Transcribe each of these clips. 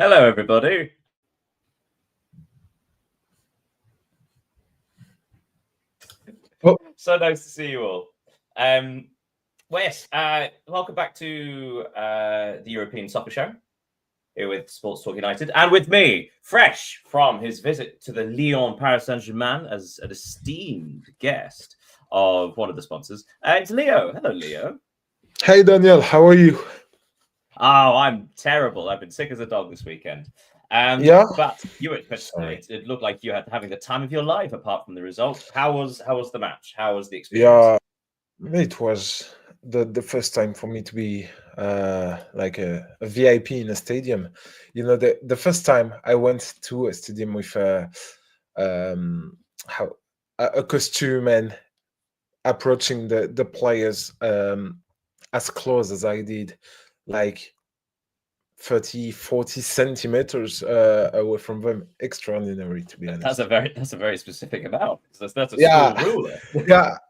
Hello, everybody. So nice to see you all. Yes, welcome back to the European Soccer Show here with Sports Talk United, and with me, fresh from his visit to the Lyon Paris Saint-Germain as an esteemed guest of one of the sponsors. It's Leo. Hello, Leo. Hey Daniel, how are you? Oh, I'm terrible. I've been sick as a dog this weekend. Yeah. But Sorry. it looked like you had having the time of your life apart from the result. How was the match? How was the experience? Yeah, it was the first time for me to be like a VIP in a stadium. The first time I went to a stadium with how a costume and approaching the players as close as I did, like 30, 40 centimeters away from them. Extraordinary, to be honest. That's a very specific amount. That's a Yeah, school ruler.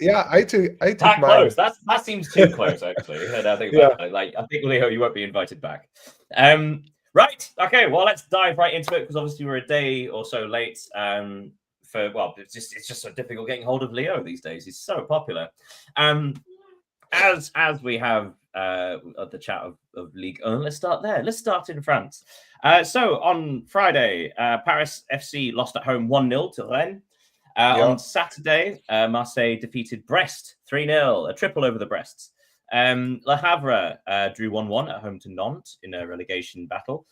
yeah. I took That mine. close. That seems too close, actually. Now I think Yeah. about it. Like, I think, Leo, you won't be invited back. Right. Okay. Well, let's dive right into it because obviously we're a day or so late. It's just so difficult getting hold of Leo these days. He's so popular. As we have the chat of League 1, let's start there. Let's start in France. So on Friday, Paris FC lost at home 1-0 to Rennes. On Saturday, Marseille defeated Brest 3-0, a triple over the Brests. Le Havre drew 1-1 at home to Nantes in a relegation battle.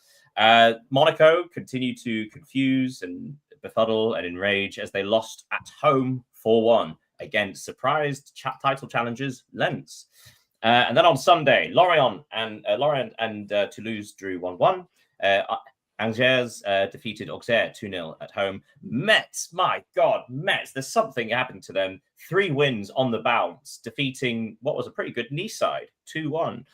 Monaco continued to confuse and befuddle and enrage as they lost at home 4-1 against surprised title challengers Lens. And then on Sunday, Lorient and Toulouse drew 1-1. Angers defeated Auxerre 2-0 at home. Metz, my God, Metz, there's something happened to them. 3 wins on the bounce, defeating what was a pretty good Nice side, 2-1.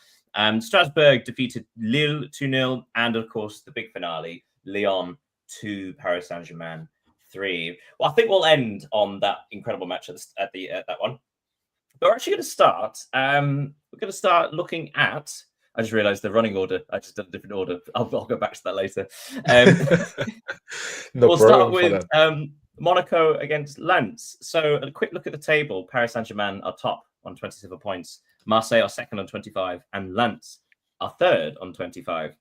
Strasbourg defeated Lille 2-0. And of course, the big finale, Lyon 2, Paris Saint-Germain 3. Well, I think we'll end on that incredible match at that one. But we're actually going to start. We're going to start looking at. I just realised the running order. I just did a different order. I'll go back to that later. We'll start with Monaco against Lens. So a quick look at the table. Paris Saint-Germain are top on 27 points. Marseille are second on 25. And Lens are third on 25.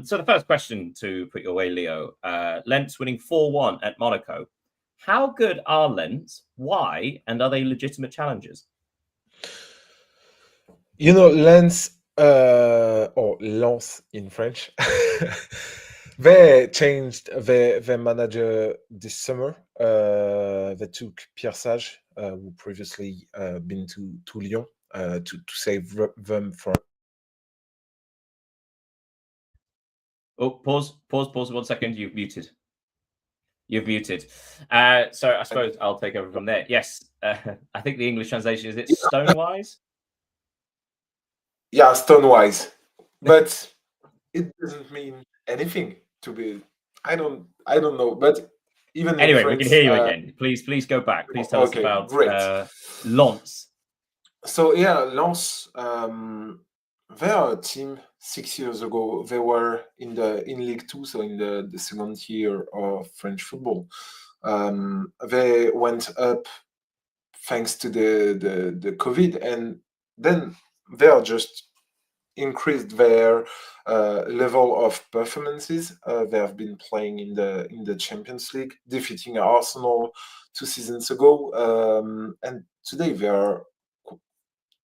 So the first question to put your way, Leo. Lens winning 4-1 at Monaco. How good are Lens? Why? And are they legitimate challengers? Lens, or Lens in French, they changed their manager this summer. They took Pierre Sage, who previously been to Lyon, to save them from. Oh, pause 1 second. You've muted. So I suppose I'll take over from there. Yes, I think the English translation is Stonewise? Yeah, Stonewise. But it doesn't mean anything to be. I don't know. But even anyway, France, we can hear you again. Please go back. Please tell us about Lens. So yeah, Lens. They are a team 6 years ago. They were in League 2, so in the second tier of French football. They went up thanks to the COVID, and then they are just increased their level of performances. They have been playing in the Champions League, defeating Arsenal 2 seasons ago, and today they are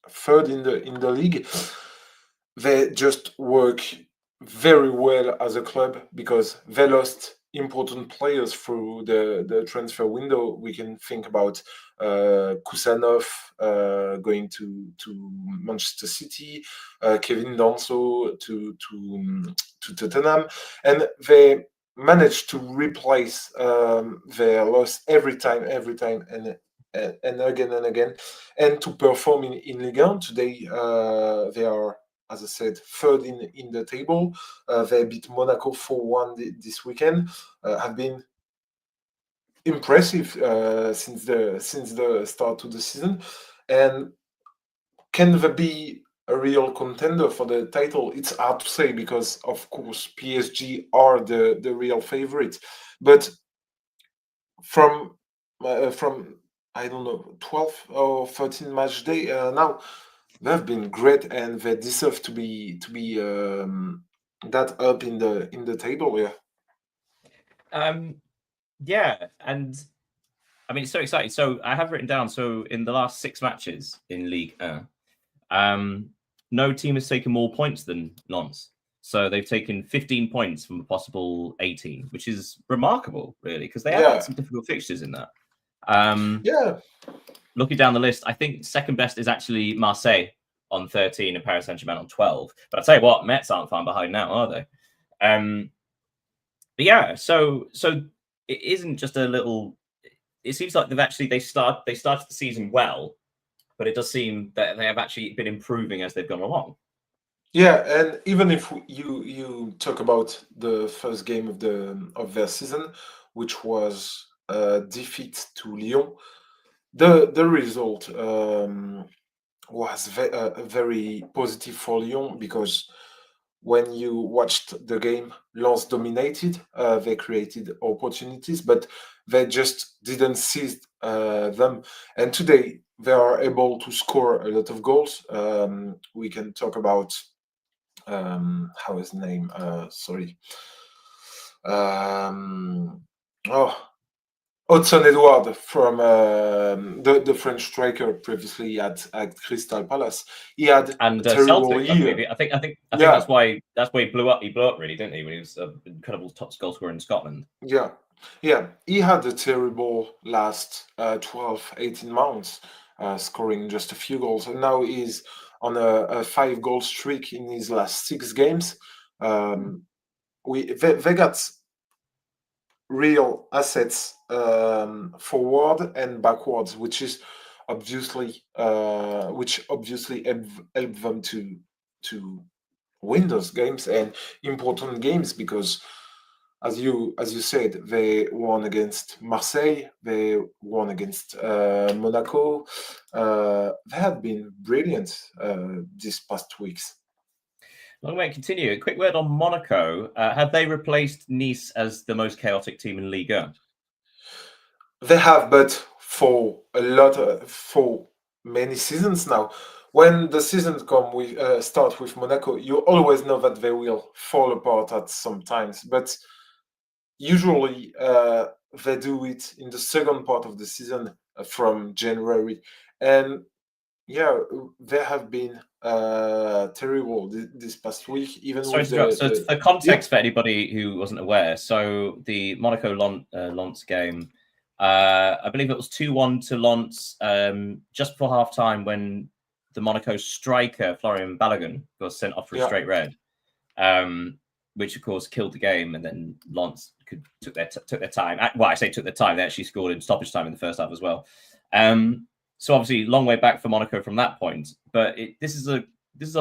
third in the league. They just work very well as a club because they lost important players through the transfer window. We can think about Kusanov going to Manchester City, Kevin Danso to Tottenham, and they managed to replace their loss every time, and again, and to perform in Ligue 1. Today, they are, as I said, third in the table. They beat Monaco 4-1 this weekend. Have been impressive since the start of the season. And can they be a real contender for the title. It's hard to say because, of course, PSG are the real favorite. But from I don't know 12 or 13 match day now, they've been great and they deserve to be that up in the table. Yeah. Yeah, and I mean, it's so exciting. So I have written down. So in the last 6 matches in League 1, no team has taken more points than Lens. So they've taken 15 points from a possible 18, which is remarkable, really, because they have had Yeah. some difficult fixtures in that. Yeah. Looking down the list, I think second best is actually Marseille on 13 and Paris Saint-Germain on 12. But I'll tell you what, Mets aren't far behind now, are they? But yeah, so it isn't just a little. It seems like they started the season well, but it does seem that they have actually been improving as they've gone along. Yeah, and even if you talk about the first game of their season, which was a defeat to Lyon, the result was very positive for Lyon because when you watched the game, Lens dominated. They created opportunities, but they just didn't seize them. And today they are able to score a lot of goals. We can talk about how is the name? Sorry. Oh, Hudson Edward from the French striker previously at Crystal Palace. He had a And terrible Celtic, I believe. year. I think Yeah, that's why he blew up. He blew up really, didn't he? When he was an incredible top goal scorer in Scotland. yeah, yeah. He had a terrible last 12, 18 months, scoring just a few goals. And now he's on a 5 goal streak in his last 6 games. They got real assets forward and backwards, which obviously help them to win those games and important games because as you said, they won against Marseille, they won against Monaco. They have been brilliant these past weeks. Long way to continue. A quick word on Monaco. Have they replaced Nice as the most chaotic team in Ligue 1? They have, but for many seasons now. When the seasons start with Monaco, you always know that they will fall apart at some times. But usually, they do it in the second part of the season from January, and yeah, they have been terrible this past week, even Sorry with to interrupt. So the for yeah, context for anybody who wasn't aware, so the Monaco Lens game, I believe it was 2-1 to Lens just before half time when the Monaco striker Florian Balogun was sent off for a yeah, straight red, which of course killed the game, and then Lens took their time. Well, I say took their time. They actually scored in stoppage time in the first half as well. So obviously, long way back for Monaco from that point. But this is a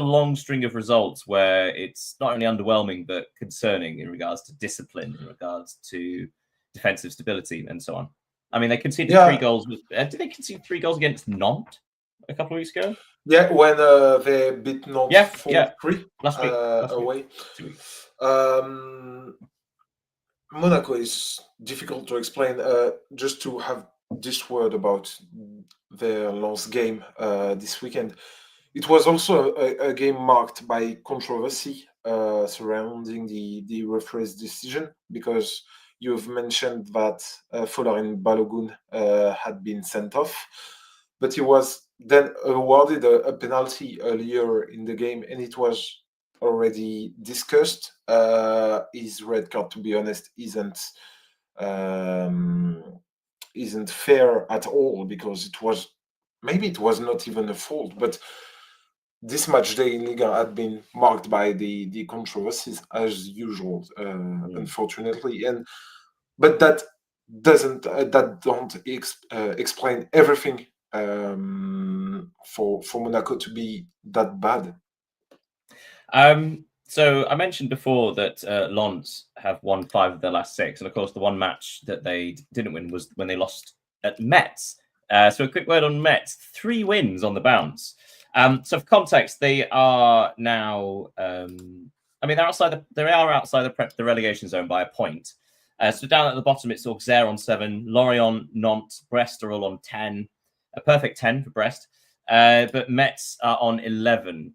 long string of results where it's not only underwhelming but concerning in regards to discipline, in regards to defensive stability, and so on. I mean, they conceded 3 yeah, goals. Did they concede 3 goals against Nantes a couple of weeks ago? yeah. When they beat Nantes Yeah. 4-3 Last week. away. 2 weeks. Monaco is difficult to explain. Just to have this word about their last game this weekend. It was also a game marked by controversy surrounding the referee's decision because you've mentioned that Folarin Balogun had been sent off, but he was then awarded a penalty earlier in the game, and it was already discussed. His red card, to be honest, um, isn't fair at all because maybe it was not even a fault, but this match day in Liga had been marked by the controversies as usual, unfortunately, but that don't explain everything for Monaco to be that bad. So I mentioned before that Lens have won 5 of their last 6, and of course the one match that they didn't win was when they lost at Metz. So a quick word on Metz: 3 wins on the bounce. So for context, they are now. I mean, they are outside the relegation zone by a point. So down at the bottom, it's Auxerre on 7, Lorient, Nantes, Brest are all on 10, a perfect 10 for Brest. But Metz are on 11.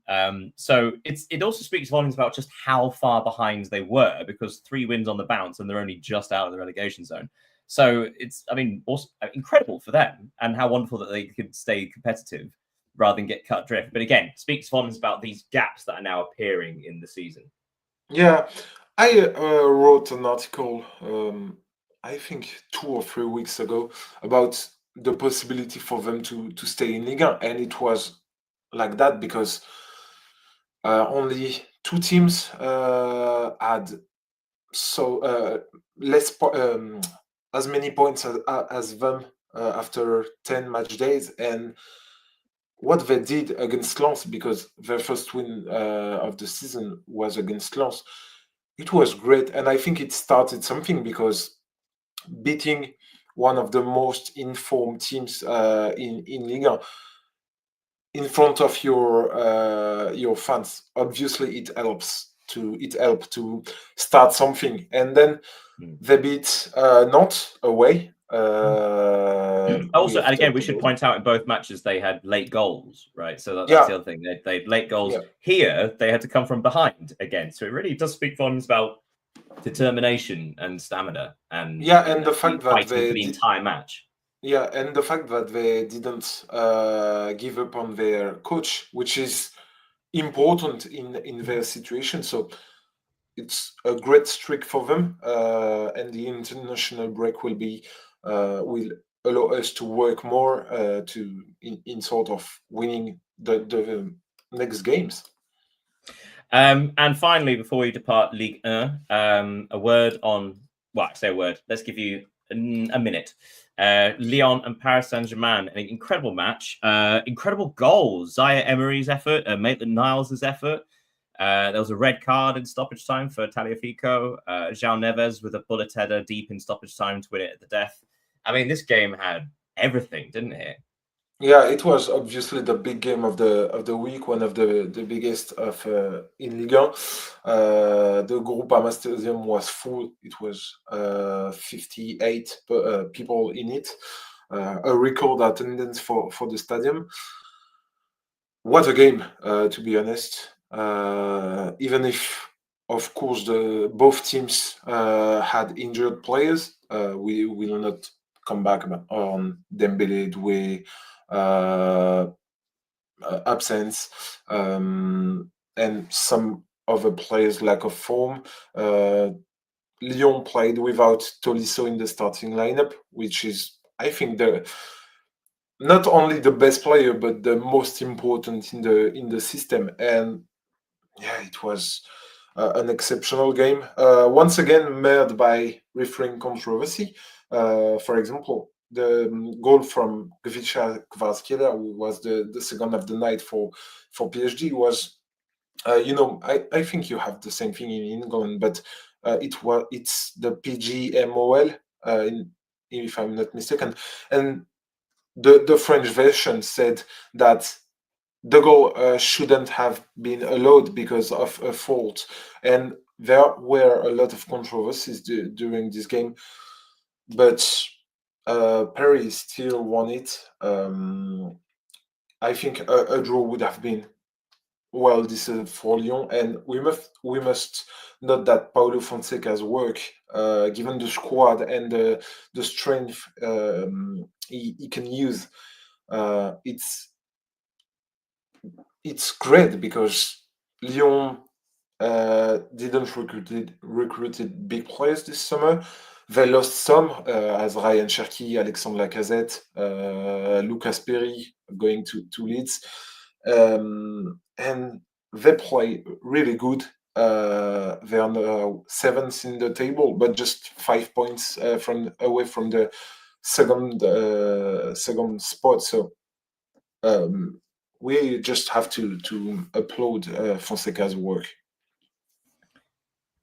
So it also speaks volumes about just how far behind they were, because 3 wins on the bounce and they're only just out of the relegation zone. So it's, I mean, also incredible for them, and how wonderful that they could stay competitive rather than get cut adrift. But again, speaks volumes about these gaps that are now appearing in the season. Yeah, I wrote an article, I think 2 or 3 weeks ago, about the possibility for them to stay in Liga, and it was like that because only 2 teams had less as many points as them after 10 match days, and what they did against Lens, because their first win of the season was against Lens, it was great, and I think it started something, because beating one of the most informed teams in Liga in front of your fans, obviously it helped to start something, and then they beat Nantes away. Also, With and again, we 2 should goals. point out in both matches they had late goals, right? So that's Yeah, the other thing. They had late goals. yeah, Here, they had to come from behind again. So it really does speak volumes about determination and stamina, and yeah, and the the fact that fighting for the entire match. yeah, and the fact that they didn't give up on their coach, which is important in their situation. So it's a great streak for them, and the international break will allow us to work more in sort of winning the next games. And finally, before we depart Ligue 1, a word on, well, I say a word, let's give you a minute. Lyon and Paris Saint-Germain, an incredible match, incredible goals. Zaire Emery's effort, Maitland-Niles' effort. There was a red card in stoppage time for Taliafico. João Neves with a bullet header deep in stoppage time to win it at the death. I mean, this game had everything, didn't it? Yeah, it was obviously the big game of the week, one of the biggest of in Ligue 1. The Groupama Stadium was full. It was 58 people in it, a record attendance for the stadium. What a game, to be honest. Even if, of course, both teams had injured players, we will not come back on Dembele, Doué, absence, and some other players' lack of form. Lyon played without Tolisso in the starting lineup, which is, I think, not only the best player but the most important in the system. And yeah, it was an exceptional game. Once again, marred by refereeing controversy. For example, the goal from Gvicha Kvaratskhelia, who was the second of the night for PSG, was, I think you have the same thing in England, but it's the PGMOL, if I'm not mistaken, and the French version said that the goal shouldn't have been allowed because of a fault, and there were a lot of controversies during this game, but Paris still won it. I think a draw would have been well deserved for Lyon, and we must note that Paulo Fonseca's work, given the squad and the strength he can use, it's great, because Lyon didn't recruited big players this summer. They lost some, as Ryan Cherki, Alexandre Lacazette, Lucas Perry going to Leeds, and they play really good. They are now seventh in the table, but just 5 points away from the second spot. So we just have to applaud Fonseca's work.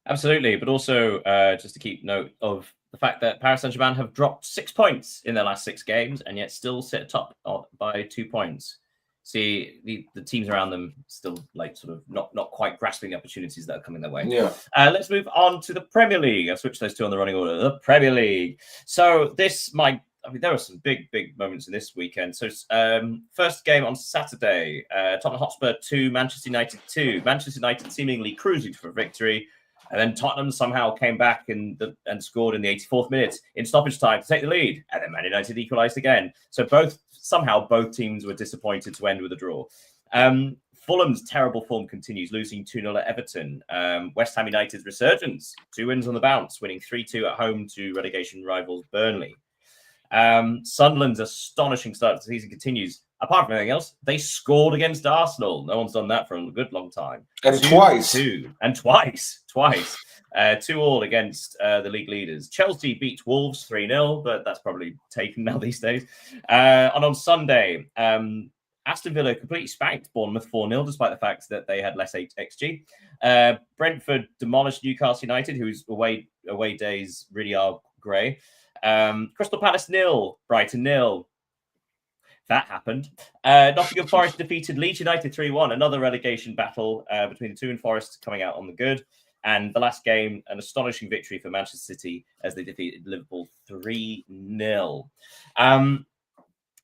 Absolutely, but also just to keep note of the fact that Paris Saint-Germain have dropped 6 points in their last 6 games and yet still sit atop by 2 points. see the teams around them still like sort of not quite grasping the opportunities that are coming their way. Yeah. Let's move on to the Premier League. I'll switch those two on the running order. The Premier League. So there are some big moments in this weekend. So first game on Saturday, Tottenham Hotspur 2, Manchester United 2. Manchester United seemingly cruising for victory. And then Tottenham somehow came back and scored in the 84th minute in stoppage time to take the lead. And then Man United equalised again. So somehow both teams were disappointed to end with a draw. Fulham's terrible form continues, losing 2-0 at Everton. West Ham United's resurgence, 2 wins on the bounce, winning 3-2 at home to relegation rivals Burnley. Sunderland's astonishing start to the season continues. Apart from anything else, they scored against Arsenal. No one's done that for a good long time. And twice. 2-2 against the league leaders. Chelsea beat Wolves 3-0, but that's probably taken now these days. And on Sunday, Aston Villa completely spanked Bournemouth 4-0, despite the fact that they had less XG. Brentford demolished Newcastle United, whose away days really are grey. Crystal Palace 0, Brighton 0. That happened. Nottingham Forest defeated Leeds United 3-1. Another relegation battle between the two, and Forest coming out on the good. And the last game, an astonishing victory for Manchester City as they defeated Liverpool 3-0.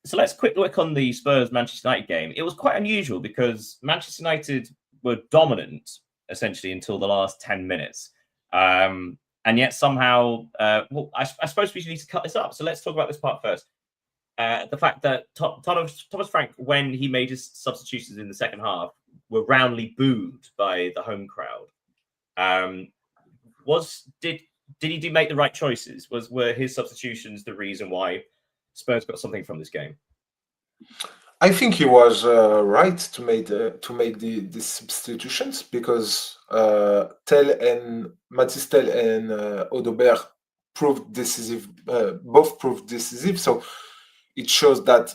So let's quick look on the Spurs-Manchester United game. It was quite unusual because Manchester United were dominant essentially until the last 10 minutes. And yet somehow, I suppose we need to cut this up. So let's talk about this part first. The fact that Thomas Frank, when he made his substitutions in the second half, were roundly booed by the home crowd. Did he make the right choices? Were his substitutions the reason why Spurs got something from this game? I think he was right to make the substitutions because Matisse Tel and Odobert proved decisive. Both proved decisive. So it shows that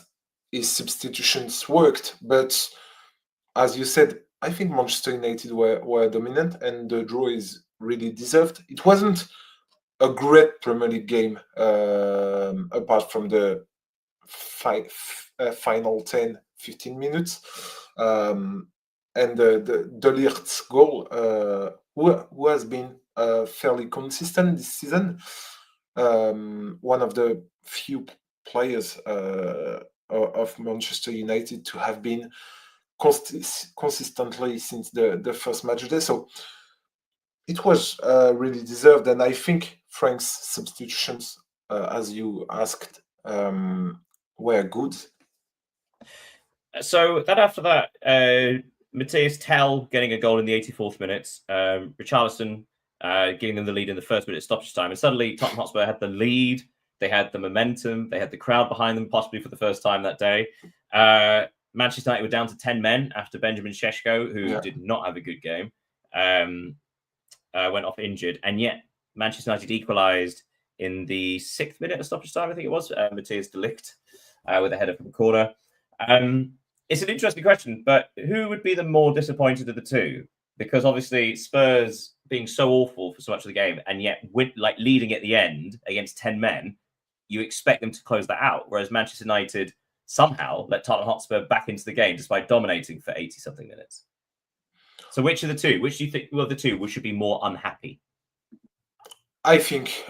his substitutions worked. But as you said, I think Manchester United were dominant, and the draw is really deserved. It wasn't a great Premier League game, apart from the final 10-15 minutes. And the Ligt goal, who has been fairly consistent this season, one of the few players of Manchester United to have been consistently since the first match day. So it was really deserved, and I think Frank's substitutions, as you asked, were good. So then after that, Matisse Tel getting a goal in the 84th minute, Richarlison giving them the lead in the first minute stoppage time, and suddenly Tottenham Hotspur had the lead. They had the momentum. They had the crowd behind them, possibly for the first time that day. Manchester United were down to 10 men after Benjamin Šeško, who did not have a good game, went off injured. And yet Manchester United equalised in the 6th minute of stoppage time, I think it was. Matthias de Ligt with a header from the corner. It's an interesting question, but who would be the more disappointed of the two? Because obviously Spurs being so awful for so much of the game, and yet leading at the end against 10 men, you expect them to close that out. Whereas Manchester United somehow let Tottenham Hotspur back into the game despite dominating for 80-something minutes. So which of the two? Which do you think of the two should be more unhappy? I think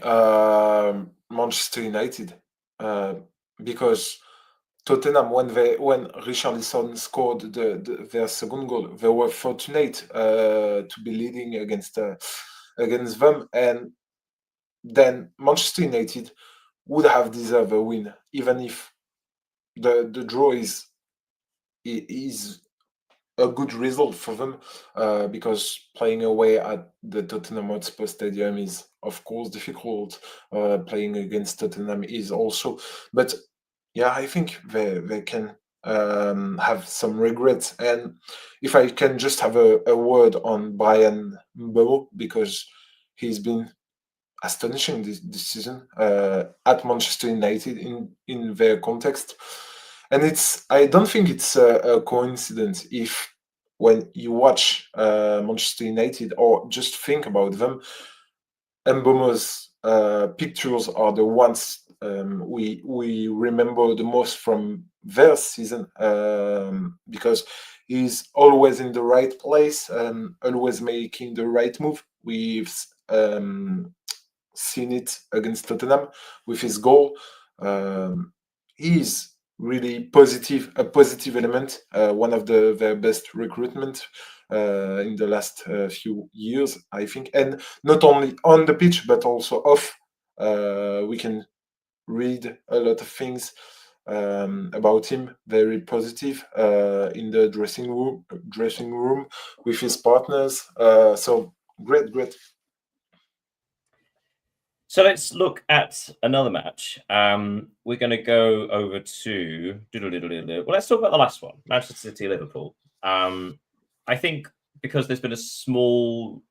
Manchester United, because Tottenham, when Richarlison scored their second goal, they were fortunate to be leading against them, and then Manchester United would have deserved a win, even if the draw is a good result for them, because playing away at the Tottenham Hotspur Stadium is, of course, difficult. Playing against Tottenham is also, but yeah, I think they can have some regrets. And if I can just have a word on Bryan Mbeumo, because he's been astonishing this season at Manchester United in their context. And I don't think it's a coincidence if when you watch Manchester United or just think about them, Mbeumo's pictures are the ones we remember the most from their season, because he's always in the right place and always making the right move. We've seen it against Tottenham with his goal. He's really positive, a positive element, one of their best recruitment in the last few years, I think. And not only on the pitch, but also off. We can read a lot of things about him, very positive in the dressing room with his partners. So great, great. So let's look at another match. We're going to go over to well, let's talk about the last one, Manchester City Liverpool. I think because there's been a small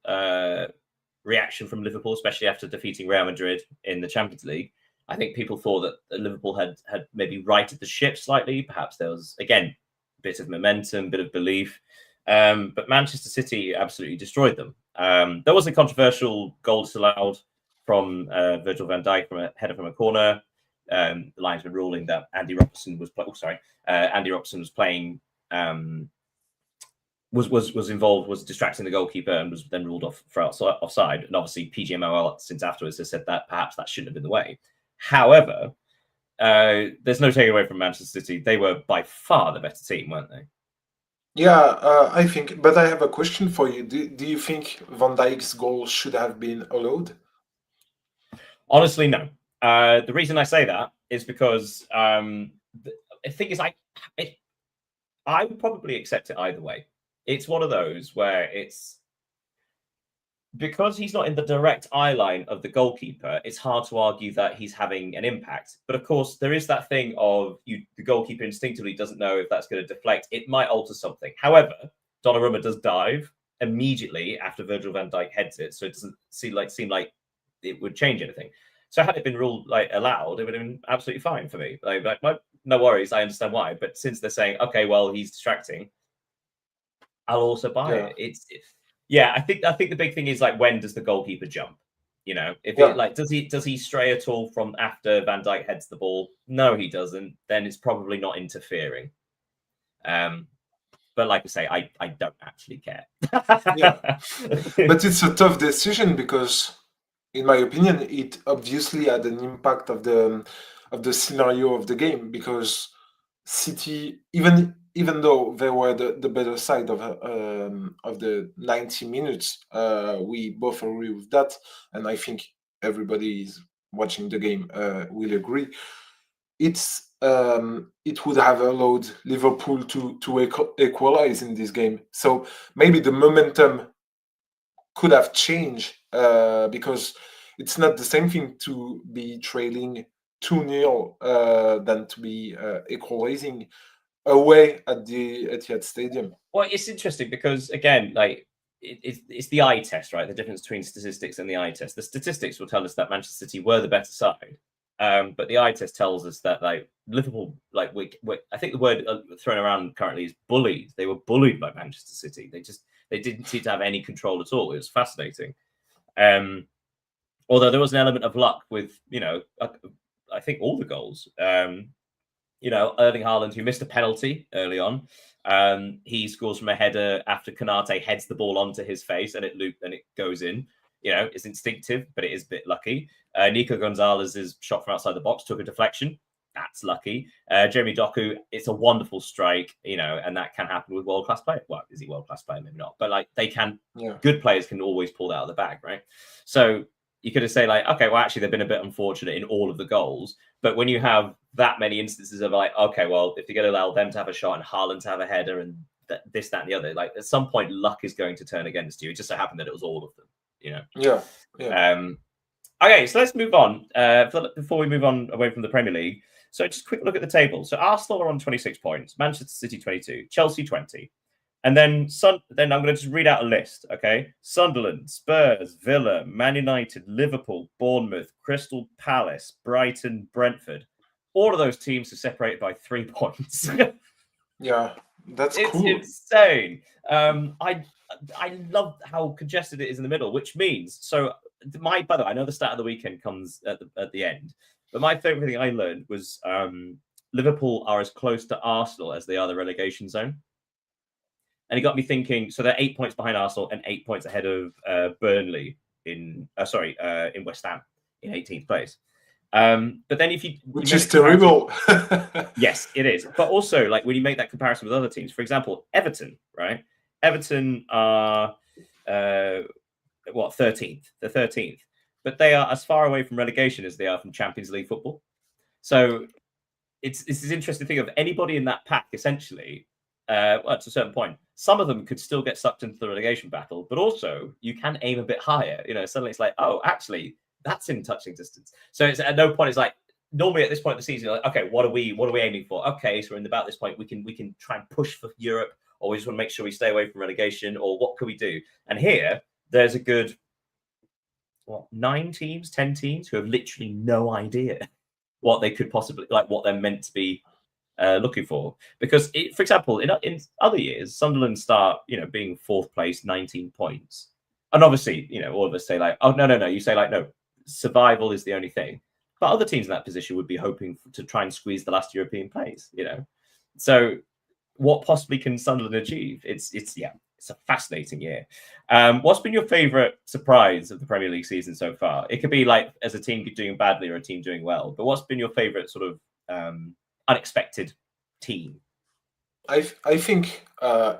reaction from Liverpool, especially after defeating Real Madrid in the Champions League. I think people thought that Liverpool had maybe righted the ship slightly. Perhaps there was, again, a bit of momentum, a bit of belief. But Manchester City absolutely destroyed them. There was a controversial goal disallowed from Virgil van Dijk from a header from a corner. The linesman ruling that Andy Robertson was playing was involved, was distracting the goalkeeper, and was then ruled off for offside. And obviously, PGMOL since afterwards has said that perhaps that shouldn't have been the way. However, there's no taking away from Manchester City. They were by far the better team, weren't they? Yeah, I think. But I have a question for you. Do you think Van Dijk's goal should have been allowed? Honestly, no. The reason I say that is because the thing is, I would probably accept it either way. It's one of those where it's because he's not in the direct eye line of the goalkeeper, it's hard to argue that he's having an impact. But of course, there is that thing of the goalkeeper instinctively doesn't know if that's going to deflect. It might alter something. However, Donnarumma does dive immediately after Virgil van Dijk heads it, so it doesn't seem like it would change anything. So had it been ruled allowed, it would have been absolutely fine for me. No worries, I understand why. But since they're saying, okay, well, he's distracting, I'll also buy it. I think the big thing is when does the goalkeeper jump? If does he stray at all from after Van Dijk heads the ball? No, he doesn't. Then it's probably not interfering. But like I say, I don't actually care. But it's a tough decision because, in my opinion, it obviously had an impact of the scenario of the game, because City, even though they were the better side of the 90 minutes, we both agree with that, and I think everybody is watching the game will agree. It would have allowed Liverpool to equalize in this game. So maybe the momentum could have changed, because it's not the same thing to be trailing 2-0 than to be equalizing away at the Etihad Stadium. Well, it's interesting because, again, it's the eye test, right? The difference between statistics and the eye test. The statistics will tell us that Manchester City were the better side, but the eye test tells us that Liverpool, I think the word thrown around currently is bullied. They were bullied by Manchester City. They didn't seem to have any control at all. It was fascinating. Although there was an element of luck with, I think all the goals. Erling Haaland, who missed a penalty early on, he scores from a header after Konate heads the ball onto his face and it goes in. It's instinctive, but it is a bit lucky. Nico Gonzalez's shot from outside the box took a deflection. That's lucky. Jeremy Doku, it's a wonderful strike, and that can happen with world-class players. Well, is he world-class player? Maybe not. But they can, good players can always pull that out of the bag, right? So you could have said okay, well, actually, they've been a bit unfortunate in all of the goals. But when you have that many instances of okay, well, if you're going to allow them to have a shot and Haaland to have a header and this, that, and the other, at some point, luck is going to turn against you. It just so happened that it was all of them, Yeah. Okay, so let's move on. Before we move on away from the Premier League, so just a quick look at the table. So Arsenal are on 26 points, Manchester City 22, Chelsea 20. And then I'm going to just read out a list, okay? Sunderland, Spurs, Villa, Man United, Liverpool, Bournemouth, Crystal Palace, Brighton, Brentford. All of those teams are separated by 3 points. Yeah, that's it's cool. Insane. I love how congested it is in the middle, which means, so By the way, I know the stat of the weekend comes at the end, but my favorite thing I learned was Liverpool are as close to Arsenal as they are the relegation zone. And it got me thinking. So they're 8 points behind Arsenal and 8 points ahead of Burnley in West Ham in 18th place. But then if you which is terrible. Yes, it is. But also, like when you make that comparison with other teams, for example, Everton, right? Everton are 13th? They're 13th, but they are as far away from relegation as they are from Champions League football. So it's this interesting thing of anybody in that pack essentially. Well, to a certain point, some of them could still get sucked into the relegation battle, but also you can aim a bit higher. Suddenly it's like, oh, actually, that's in touching distance. So it's at no point it's like normally at this point of the season, like, okay, what are we aiming for? Okay, so we're in about this point, we can try and push for Europe, or we just want to make sure we stay away from relegation, or what could we do? And here, there's a good 9 teams, 10 teams who have literally no idea what they could possibly what they're meant to be looking for. Because, for example, in other years, Sunderland start, being 4th place, 19 points. And obviously, all of us say like, oh, no. You say like, no, survival is the only thing. But other teams in that position would be hoping to try and squeeze the last European place, So what possibly can Sunderland achieve? It's a fascinating year. What's been your favourite surprise of the Premier League season so far? It could be like as a team doing badly or a team doing well, but what's been your favourite sort of unexpected team? I think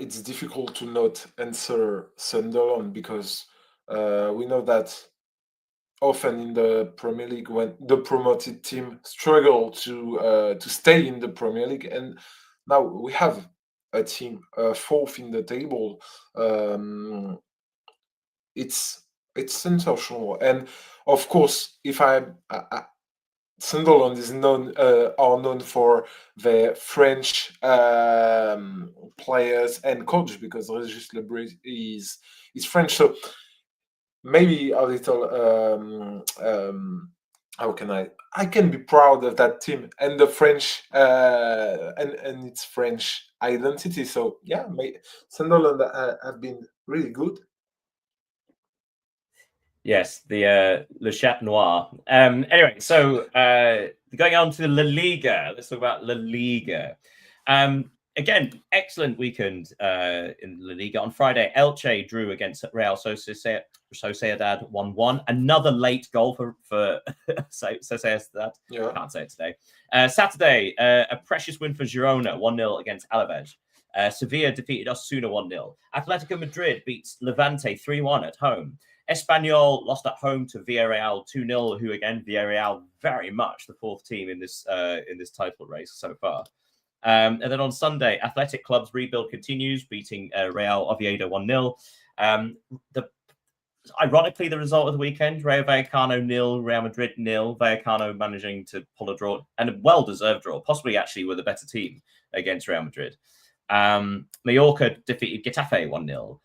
it's difficult to not answer Sunderland because we know that often in the Premier League when the promoted team struggle to stay in the Premier League, and now we have a team 4th in the table. It's sensational, and of course, if Sunderland is are known for their French players and coach because Regis Lebris is French, so maybe a little how can I can be proud of that team and the French and its French identity. So yeah, Sunderland have been really good. Yes, the Le Chat Noir. Anyway, so going on to La Liga, let's talk about La Liga. Again, excellent weekend in La Liga. On Friday, Elche drew against Real Sociedad 1-1. Another late goal for Sociedad. Yeah. Can't say it today. Saturday, a precious win for Girona, 1-0 against Alaves. Sevilla defeated Osasuna 1-0. Atletico Madrid beats Levante 3-1 at home. Espanyol lost at home to Villarreal 2-0, who again, Villarreal very much the 4th team in this title race so far. And then on Sunday, Athletic Club's rebuild continues, beating Real Oviedo 1-0. Ironically, the result of the weekend, Rayo Vallecano 0, Real Madrid 0. Vallecano managing to pull a draw, and a well-deserved draw, possibly actually with a better team against Real Madrid. Mallorca defeated Getafe 1-0.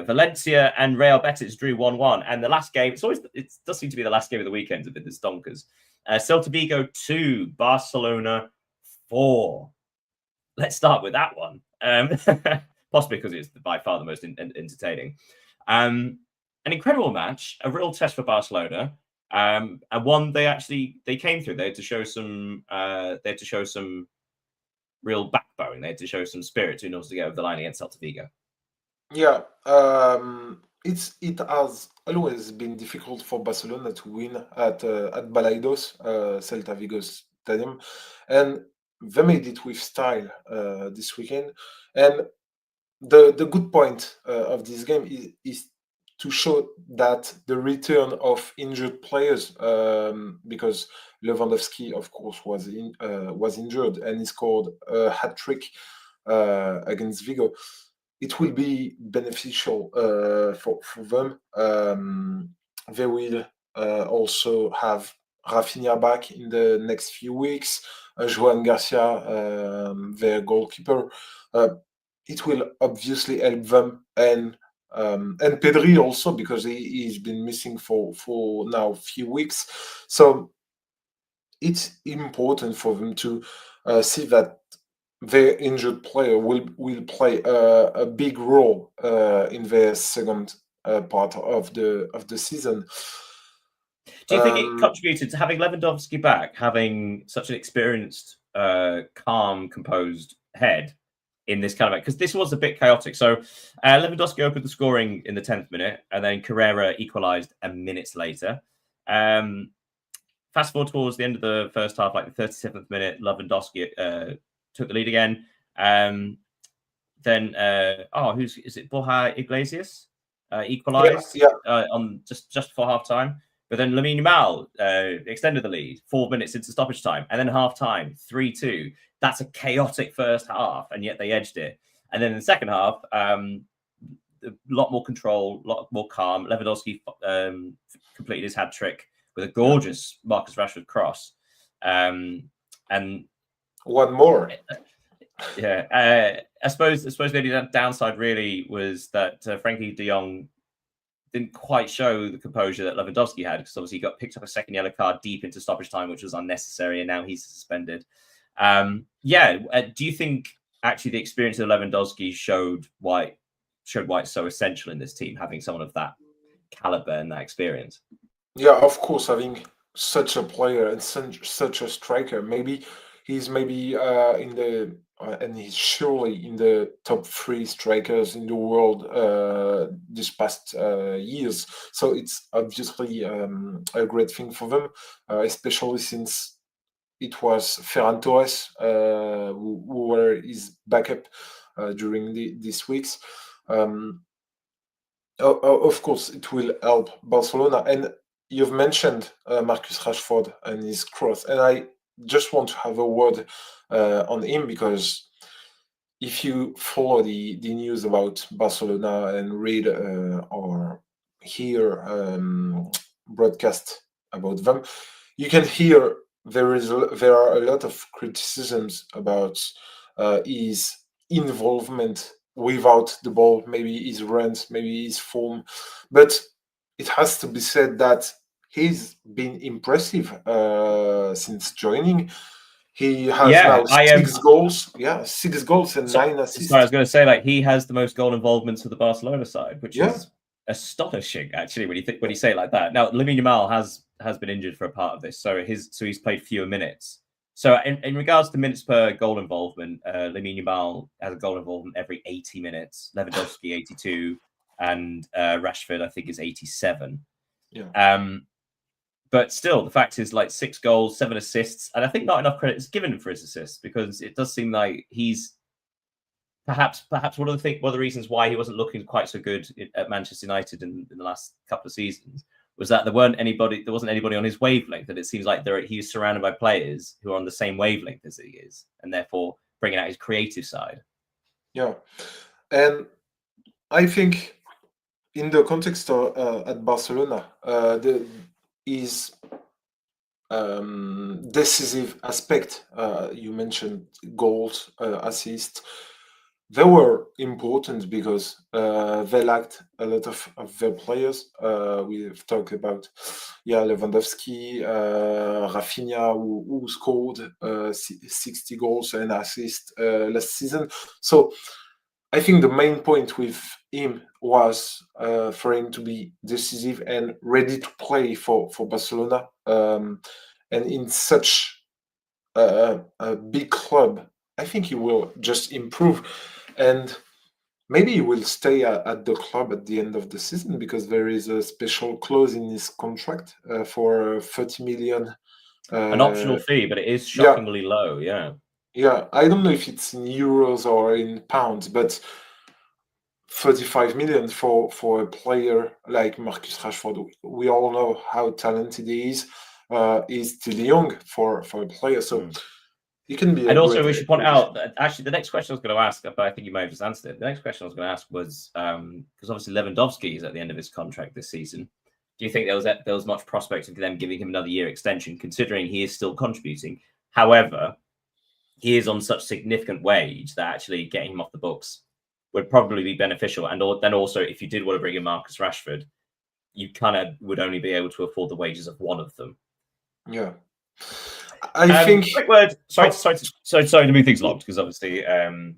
Valencia and Real Betis drew 1-1. And the last game, it does seem to be the last game of the weekend, a bit this donkers. Celta Vigo 2, Barcelona 4. Let's start with that one. Possibly because it's by far the most entertaining. An incredible match, a real test for Barcelona. And one they came through. They had to show some real backbone. They had to show some spirit in order to get over the line against Celta Vigo. Yeah, it has always been difficult for Barcelona to win at Balaidos, Celta Vigo Stadium, and they made it with style this weekend. And the good point of this game is to show that the return of injured players, because Lewandowski, of course, was injured and he scored a hat trick against Vigo. It will be beneficial for them. They will also have Rafinha back in the next few weeks. Joan Garcia, their goalkeeper. It will obviously help them, and Pedri also, because he's been missing for now a few weeks. So it's important for them to see that their injured player will play a big role in their second part of the season. Do you think it contributed to having Lewandowski back, having such an experienced, calm, composed head in this kind of, because this was a bit chaotic. So Lewandowski opened the scoring in the 10th minute, and then Carrera equalised a minute later. Fast forward towards the end of the first half, like the 37th minute, Lewandowski took the lead again. Then is it Borja Iglesias equalised on just before half time. But then Lamine Yamal extended the lead 4 minutes into stoppage time, and then half time 3-2. That's a chaotic first half, and yet they edged it. And then in the second half, a lot more control, a lot more calm. Lewandowski completed his hat trick with a gorgeous Marcus Rashford cross, and one more. Yeah, I suppose maybe that downside really was that Frankie de Jong didn't quite show the composure that Lewandowski had, because obviously he got picked up a second yellow card deep into stoppage time, which was unnecessary, and now he's suspended. Do you think actually the experience of Lewandowski showed why it's so essential in this team, having someone of that caliber and that experience? Yeah, of course, having such a player and such a striker, he's surely in the top 3 strikers in the world this past years. So it's obviously a great thing for them, especially since it was Ferran Torres who were his backup during these weeks. Of course, it will help Barcelona. And you've mentioned Marcus Rashford and his cross, and I just want to have a word on him, because if you follow the news about Barcelona and read or hear broadcast about them, you can hear there are a lot of criticisms about his involvement without the ball, maybe his runs, maybe his form, but it has to be said that he's been impressive since joining. He has now 6 goals. Yeah, 6 goals and 9 assists. Sorry, I was going to say, like, he has the most goal involvements for the Barcelona side, which is astonishing, actually, when you say it like that. Now, Lamine Yamal has been injured for a part of this, so he's played fewer minutes. So in regards to minutes per goal involvement, Lamine Yamal has a goal involvement every 80 minutes, Lewandowski 82, and Rashford, I think, is 87. Yeah. But still, the fact is, like, 6 goals, 7 assists, and I think not enough credit is given him for his assists, because it does seem like he's perhaps one of the reasons why he wasn't looking quite so good at Manchester United in the last couple of seasons was that there wasn't anybody on his wavelength, and it seems like he was surrounded by players who are on the same wavelength as he is, and therefore bringing out his creative side. Yeah, and I think in the context at Barcelona, his decisive aspect, you mentioned goals, assists, they were important because they lacked a lot of their players. We've talked about Lewandowski, Rafinha, who scored 60 goals and assists last season. So I think the main point with him was for him to be decisive and ready to play for Barcelona. And in such a big club, I think he will just improve. And maybe he will stay at the club at the end of the season, because there is a special clause in his contract for 30 million. An optional fee, but it is shockingly low, yeah. Yeah, I don't know if it's in euros or in pounds, but 35 million for a player like Marcus Rashford. We all know how talented he is. He's still young for a player, so he can be. And also, we should point out that actually the next question I was going to ask, but I think you may have just answered it. The next question I was going to ask was because obviously Lewandowski is at the end of his contract this season. Do you think there was much prospect of them giving him another year extension, considering he is still contributing? However, he is on such significant wage that actually getting him off the books would probably be beneficial. And then also, if you did want to bring in Marcus Rashford, you kind of would only be able to afford the wages of one of them. Yeah. I think quick word. Sorry to move things along because obviously, time.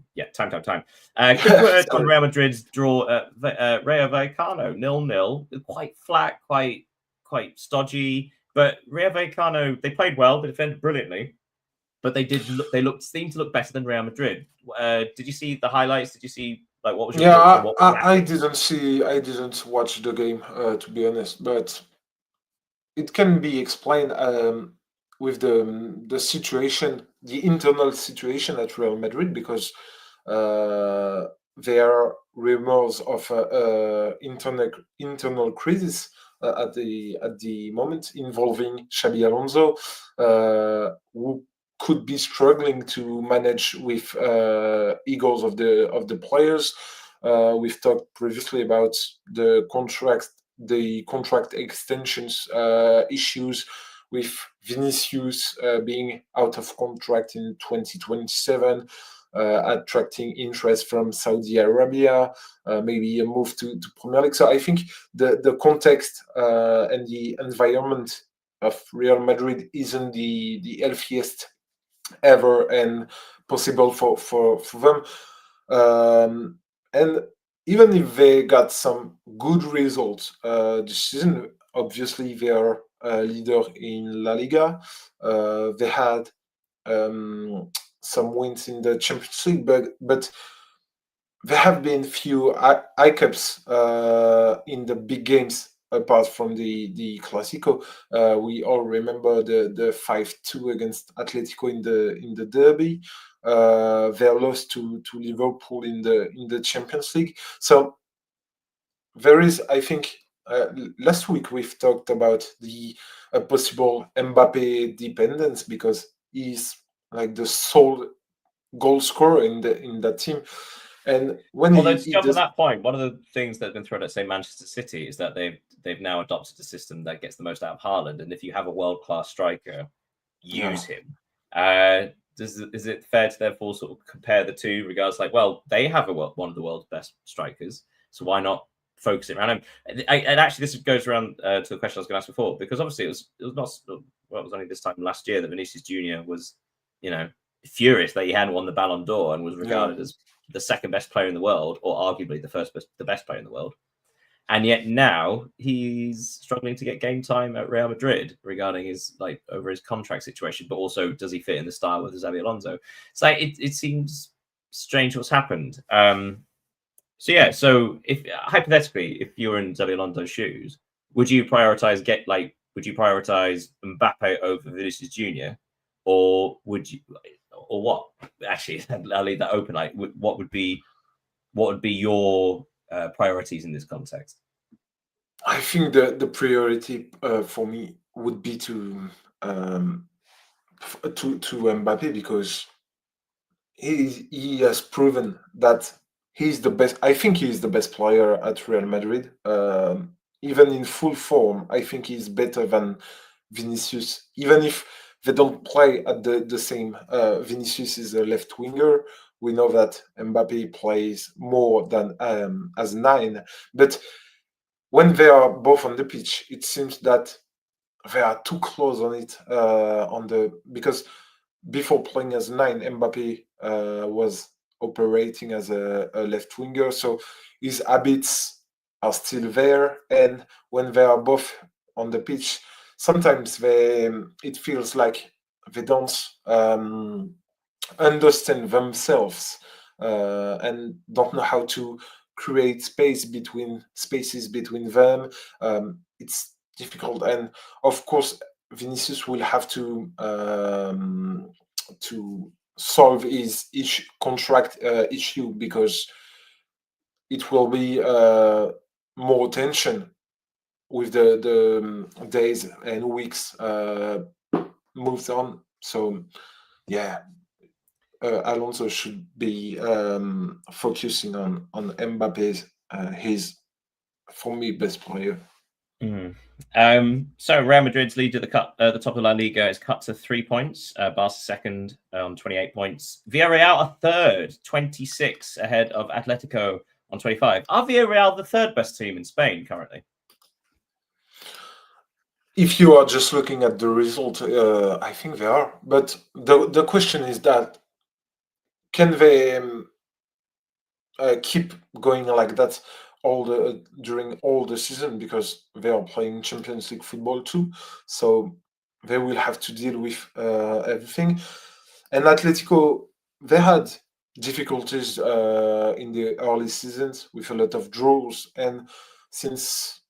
Quick word on Real Madrid's draw at Rayo Vallecano, 0-0. Quite flat, quite stodgy. But Rayo Vallecano, they played well, they defended brilliantly, but they seemed to look better than Real Madrid. Did you see the highlights? Did you see what was your thoughts on what was happening? I didn't watch the game to be honest, but it can be explained with the situation, the internal situation at Real Madrid, because there are rumors of internal crisis at the moment involving Xabi Alonso, who could be struggling to manage with egos of the players. We've talked previously about the contract extensions issues with Vinicius being out of contract in 2027, attracting interest from Saudi Arabia, maybe a move to Premier League. So I think the context and the environment of Real Madrid isn't the healthiest ever and possible for them. And even if they got some good results this season, obviously they are a leader in La Liga. They had some wins in the Champions League, but there have been few hiccups in the big games apart from the Clásico. We all remember the 5-2 against Atletico in the derby. They lost to Liverpool in the Champions League. So there is, I think, last week we've talked about the possible Mbappe dependence because he's like the sole goal scorer in that team. And when Although to jump on that point, one of the things that's been thrown at, say, Manchester City is that they've now adopted a system that gets the most out of Haaland, and if you have a world-class striker, use him. Is it fair to therefore sort of compare the two regards they have one of the world's best strikers, so why not focus it around him? And actually, this goes around to the question I was going to ask before, because obviously it was only this time last year that Vinicius Junior was, furious that he hadn't won the Ballon d'Or and was regarded as the second best player in the world, or arguably the best player in the world. And yet now he's struggling to get game time at Real Madrid regarding his over his contract situation, but also does he fit in the style with Xabi Alonso? So it seems strange what's happened. So if hypothetically, if you were in Xabi Alonso's shoes, would you prioritize Mbappe over Vinicius Junior, or would you, or what? Actually, I'll leave that open. What would be your priorities in this context? I think the priority for me would be to Mbappe, because he has proven that he's the best. I think he's the best player at Real Madrid. Even in full form, I think he's better than Vinicius. Even if they don't play at the same. Vinicius is a left winger. We know that Mbappe plays more than as 9, but when they are both on the pitch, it seems that they are too close on it. Because before playing as 9, Mbappe was operating as a left winger, so his habits are still there. And when they are both on the pitch, sometimes it feels like they don't understand themselves and don't know how to create spaces between them. It's difficult, and of course Vinicius will have to solve his contract issue, because it will be more tension with the days and weeks moves on. So Alonso should be focusing on Mbappe's his, for me, best player. So Real Madrid's lead at the top of La Liga is cut to 3 points. Barca second on 28 points. Villarreal are third, 26 ahead of Atletico on 25. Are Villarreal the third best team in Spain currently? If you are just looking at the result, I think they are. But the question is that can they keep going like that all the during all the season, because they are playing Champions League football too, so they will have to deal with everything. And Atletico, they had difficulties in the early seasons with a lot of draws, and since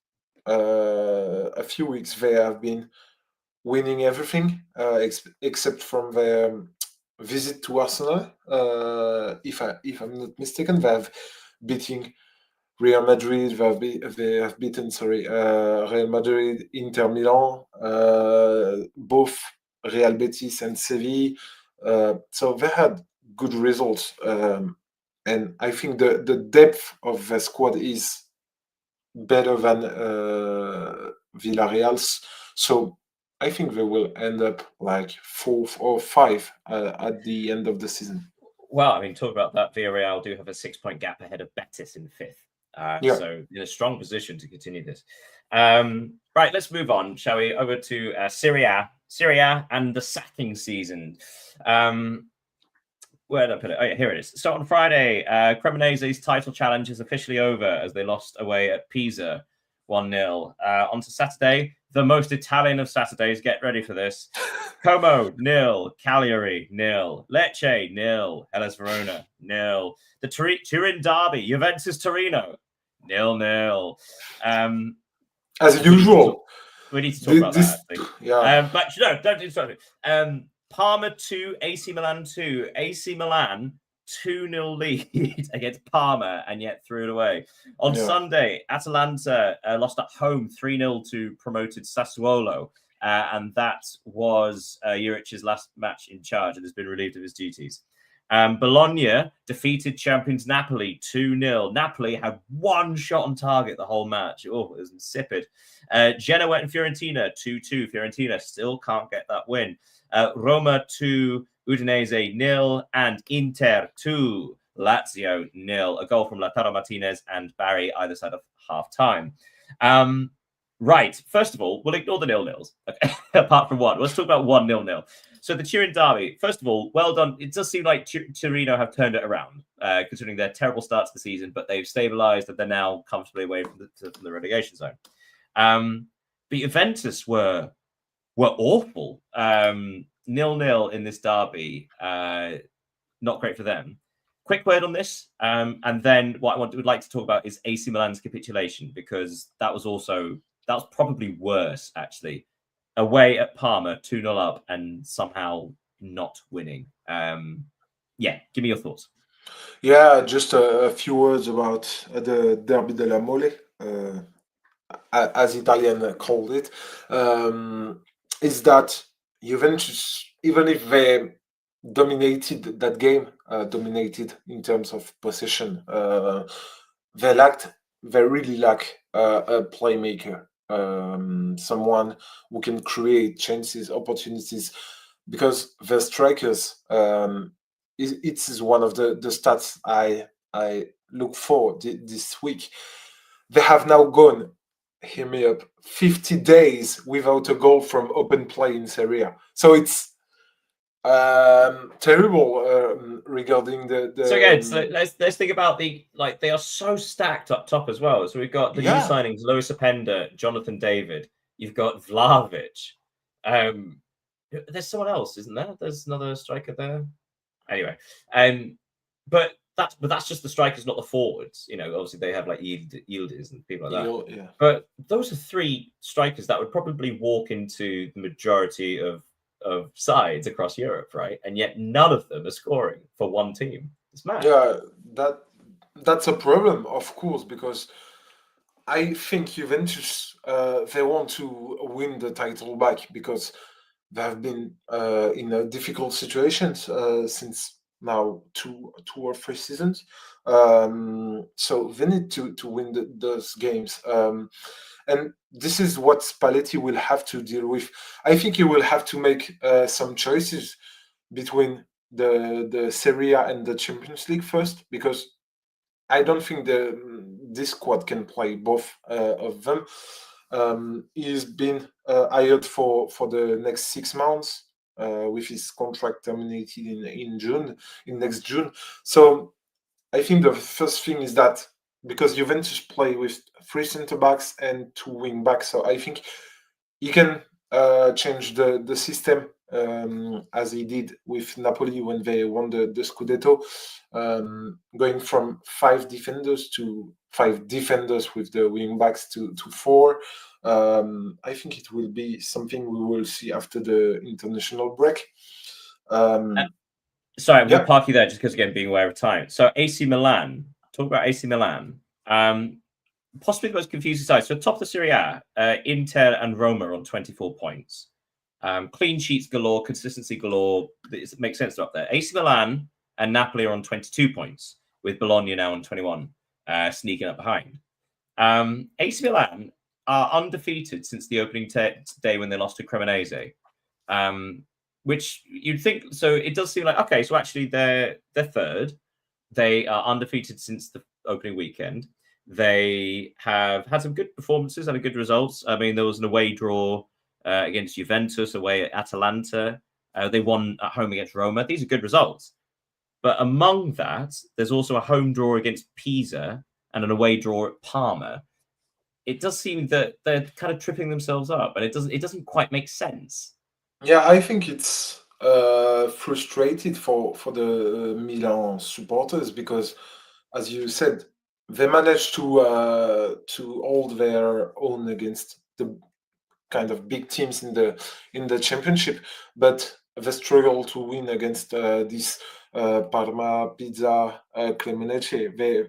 a few weeks they have been winning everything except from the visit to Arsenal. If I'm not mistaken, they have beating Real Madrid. They have beaten Real Madrid, Inter Milan, both Real Betis and Sevilla. So they had good results, and I think the depth of the squad is better than Villarreal's. So I think they will end up like fourth or five at the end of the season. Well, I mean, talk about that. Villarreal do have a 6 point gap ahead of Betis in fifth. Yeah. So in a strong position to continue this. Right, let's move on, shall we? Over to Serie A and the sacking season. Where did I put it? Oh, yeah, here it is. So on Friday, Cremonese's title challenge is officially over as they lost away at Pisa 1-0. On to Saturday, the most Italian of Saturdays. Get ready for this. Como, 0. Cagliari, 0. Lecce, 0. Hellas Verona, 0. The Turin derby, Juventus Torino, 0-0. As usual. We need to talk about that, actually. Yeah. But no, don't interrupt me. Parma 2, AC Milan 2. AC Milan 2-0 lead against Parma and yet threw it away. On Sunday, Atalanta lost at home 3-0 to promoted Sassuolo. And that was Juric's last match in charge and has been relieved of his duties. Bologna defeated champions Napoli 2-0. Napoli had one shot on target the whole match. Oh, it was insipid. Genoa and Fiorentina 2-2. Fiorentina still can't get that win. Roma 2, Udinese 0, and Inter 2, Lazio 0. A goal from Lautaro Martinez and Barry either side of half time. Right. First of all, we'll ignore the 0-0s. Okay. Apart from one. Let's talk about 1-0. So the Turin derby, first of all, well done. It does seem like Torino have turned it around, considering their terrible start to the season, but they've stabilised and they're now comfortably away from the relegation zone. But Juventus were awful. 0-0 in this derby. Not great for them. Quick word on this, and then what I would like to talk about is AC Milan's capitulation, because that was probably worse, actually. Away at Parma, 2-0 up, and somehow not winning. Yeah, give me your thoughts. Yeah, just a few words about the Derby della Mole, as Italian called it. Is that Juventus, even if they dominated that game, dominated in terms of possession, they really lack a playmaker, someone who can create chances, opportunities, because the strikers, it is one of the stats I look for this week. They have now gone, hear me up, 50 days without a goal from open play in Serie A. So it's terrible regarding the. So again, let's think about they are so stacked up top as well. So we've got the new signings: Lois Openda, Jonathan David. You've got Vlahovic. There's someone else, isn't there? There's another striker there. Anyway, but that's just the strikers, not the forwards. You know, obviously they have like Yildiz and people like that. Yeah. But those are three strikers that would probably walk into the majority of sides across Europe, right? And yet none of them are scoring for one team. It's mad. Yeah, that's a problem, of course, because I think Juventus they want to win the title back, because they have been in a difficult situation since now two or three seasons. So they need to win those games. And this is what Spalletti will have to deal with. I think he will have to make some choices between the Serie A and the Champions League first, because I don't think this squad can play both of them. He's been hired for the next 6 months, with his contract terminated in next June. So I think the first thing is that because Juventus play with three centre backs and two wing backs, so I think he can change the system, as he did with Napoli when they won the Scudetto, going from five defenders with the wing backs to four. I think it will be something we will see after the international break. Sorry, we'll Yeah, park you there just because, again, being aware of time. So AC Milan, talk about AC Milan. Possibly the most confusing side. So top of the Serie A, Inter and Roma are on 24 points. Clean sheets galore, consistency galore. It makes sense to up there. AC Milan and Napoli are on 22 points, with Bologna now on 21, sneaking up behind. AC Milan are undefeated since the opening day when they lost to Cremonese, which you'd think. So it does seem like, okay, so actually they're third. They are undefeated since the opening weekend. They have had some good performances and good results. I mean, there was an away draw against Juventus, away at Atalanta. They won at home against Roma. These are good results. But among that, there's also a home draw against Pisa and an away draw at Parma. It does seem that they're kind of tripping themselves up, and it doesn't quite make sense. yeah, I think it's frustrated for the Milan supporters because, as you said, they managed to hold their own against the kind of big teams in the championship, but they struggle to win against this Parma, Pisa, Cremonese. They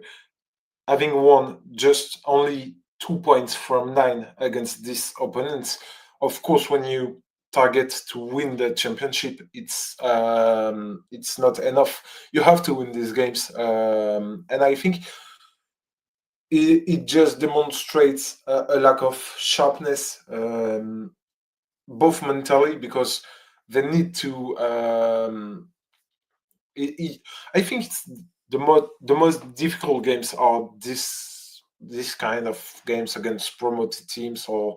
having won just only 2 points from 9 against these opponents. Of course, when you target to win the championship, it's not enough. You have to win these games, and I think it just demonstrates a lack of sharpness, both mentally because they need to. I think it's the most difficult games are this kind of games against promoted teams or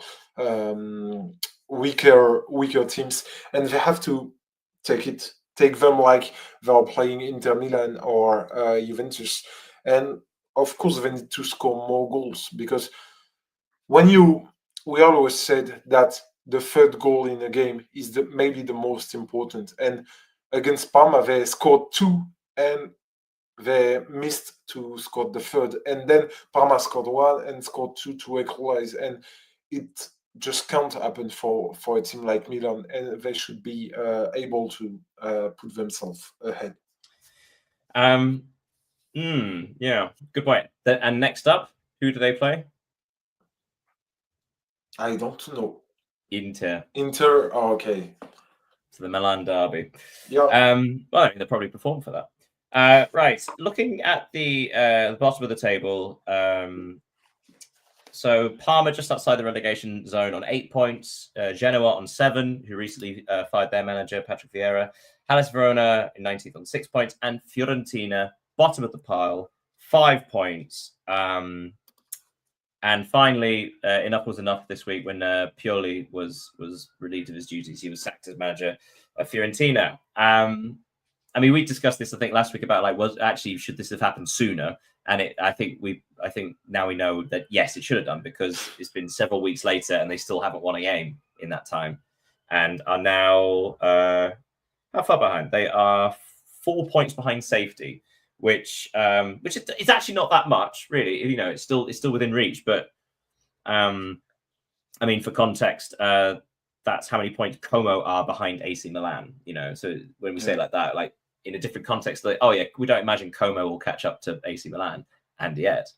weaker teams, and they have to take them like they're playing Inter Milan or Juventus, and of course they need to score more goals because when we always said that the third goal in a game is maybe the most important, and against Parma they scored two and they missed to score the third, and then Parma scored one and scored two to equalize, and it just can't happen for a team like Milan, and they should be able to put themselves ahead. Yeah, good point. And next up, who do they play? I don't know. Inter. Oh, okay. So the Milan derby. Yeah. Well, I mean, they'll probably perform for that. Right. Looking at the bottom of the table, so Parma just outside the relegation zone on 8 points. Genoa on 7, who recently fired their manager, Patrick Vieira. Hellas Verona in 19th on 6 points. And Fiorentina, bottom of the pile, 5 points. And finally, enough was enough this week when Pioli was relieved of his duties. He was sacked as manager of Fiorentina. I mean, we discussed this, I think, last week about should this have happened sooner? And I think now we know that yes, it should have done because it's been several weeks later and they still haven't won a game in that time, and are now how far behind? They are 4 points behind safety, which is actually not that much, really. You know, it's still within reach. But I mean, for context, that's how many points Como are behind AC Milan. You know, so when we say like that, like in a different context, like, oh yeah, we don't imagine Como will catch up to AC Milan, and yet.